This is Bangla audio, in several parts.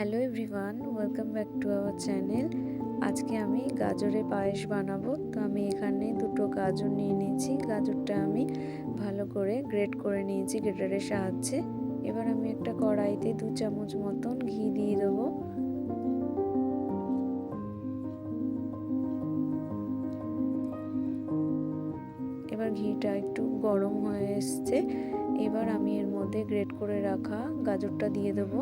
Hello everyone, welcome back to our channel. আজকে আমি গাজরের পায়েস বানাবো। তো আমি এখানে দুটো গাজর নিয়ে নিয়েছি। গাজরটা আমি ভালো করে গ্রেট করে নিয়েছি গ্রেটারের সাহায্যে। এবার আমি একটা কড়াইতে 2 চামচ মতন ঘি দিয়ে দেবো। এবার ঘিটা একটু গরম হয়ে এসছে। এবার আমি এর মধ্যে গ্রেট করে রাখা গাজরটা দিয়ে দেবো।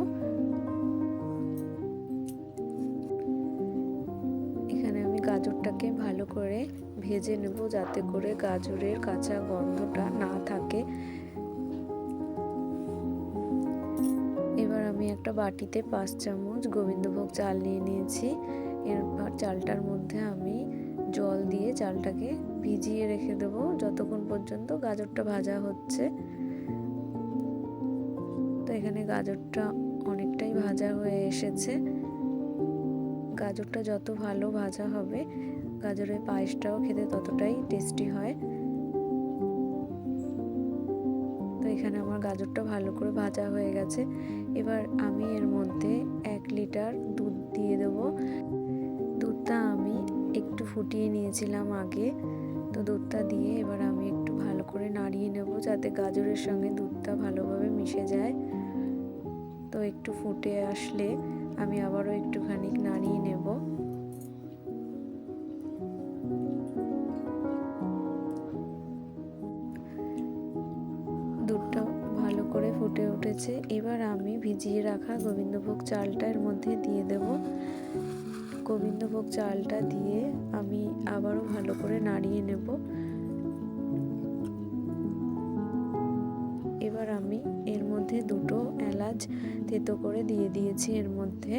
গাজরটাকে ভালো করে ভেজে নেব যাতে করে গাজরের কাঁচা গন্ধটা না থাকে। এবার আমি একটা বাটিতে 5 চামচ গোবিন্দভোগ চাল নিয়ে নিয়েছি। এরপর চালটার মধ্যে আমি জল দিয়ে চালটাকে ভিজিয়ে রেখে দেবো যতক্ষণ পর্যন্ত গাজরটা ভাজা হচ্ছে। তো এখানে গাজরটা অনেকটাই ভাজা হয়ে এসেছে। গাজরটা যত ভালো ভাজা হবে গাজরের পায়েসটাও খেতে ততটাই টেস্টি হয়। তো এখানে আমার গাজরটা ভালো করে ভাজা হয়ে গেছে। এবার আমি এর মধ্যে 1 লিটার দুধ দিয়ে দেবো। দুধটা আমি একটু ফুটিয়ে নিয়েছিলাম আগে। তো দুধটা দিয়ে এবার আমি একটু ভালো করে নাড়িয়ে নেব যাতে গাজরের সঙ্গে দুধটা ভালোভাবে মিশে যায়। তো একটু ফুটে আসলে আমি আবারও একটুখানি নাড়িয়ে নেব। দুধটা ভালো করে ফুটে উঠেছে। এবার আমি ভিজিয়ে রাখা গোবিন্দভোগ চালটা এর মধ্যে দিয়ে দেব। গোবিন্দভোগ চালটা দিয়ে আমি আবারও ভালো করে নাড়িয়ে নেব। এবার আমি এর মধ্যে 2টো এলাচ থেতো করে দিয়ে দিয়েছি এর মধ্যে।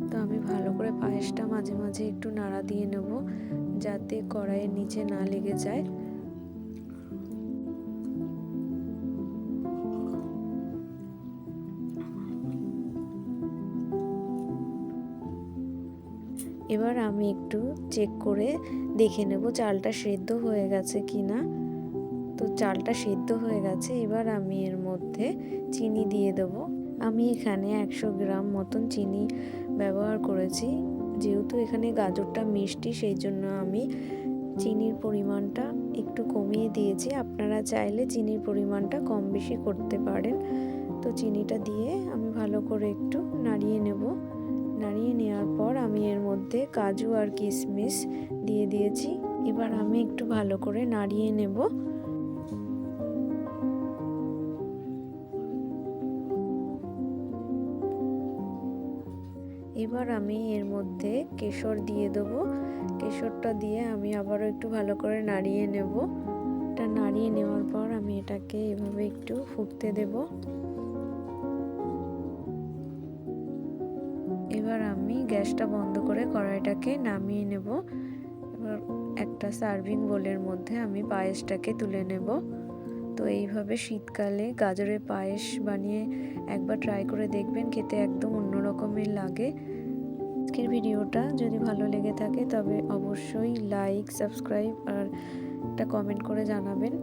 তো আমি ভালো করে পায়েসটা মাঝে মাঝে একটু নাড়া দিয়ে নেব যাতে কড়াইয়ের নিচে না লেগে যায়। এবার আমি একটু চেক করে দেখে নেব চালটা সেদ্ধ হয়ে গেছে কিনা। তো চালটা সেদ্ধ হয়ে গেছে। এবার আমি এর মধ্যে চিনি দিয়ে দেবো। আমি এখানে 100 গ্রাম মতন চিনি ব্যবহার করেছি। যেহেতু এখানে গাজরটা মিষ্টি সেই জন্য আমি চিনির পরিমাণটা একটু কমিয়ে দিয়েছি। আপনারা চাইলে চিনির পরিমাণটা কম বেশি করতে পারেন। তো চিনিটা দিয়ে আমি ভালো করে একটু নাড়িয়ে নেব। নাড়িয়ে নেওয়ার পর আমি এর মধ্যে কাজু আর কিশমিশ দিয়ে দিয়েছি। এবার আমি একটু ভালো করে নাড়িয়ে নেব। এবার আমি এর মধ্যে কেশর দিয়ে দেবো। কেশরটা দিয়ে আমি আবারও একটু ভালো করে নাড়িয়ে নেব। এটা নাড়িয়ে নেওয়ার পর আমি এটাকে এভাবে একটু ফুটতে দেব। এবার আমি গ্যাসটা বন্ধ করে কড়াইটাকে নামিয়ে নেব। এবার একটা সার্ভিং বোলের মধ্যে আমি পায়েসটাকে তুলে নেব। তো এইভাবে শীতকালে গাজরের পায়েস বানিয়ে একবার ট্রাই করে দেখবেন, খেতে একদম অন্য রকমের লাগে। আজকের ভিডিওটা যদি ভালো লেগে থাকে তবে অবশ্যই লাইক, সাবস্ক্রাইব আর একটা কমেন্ট করে জানাবেন।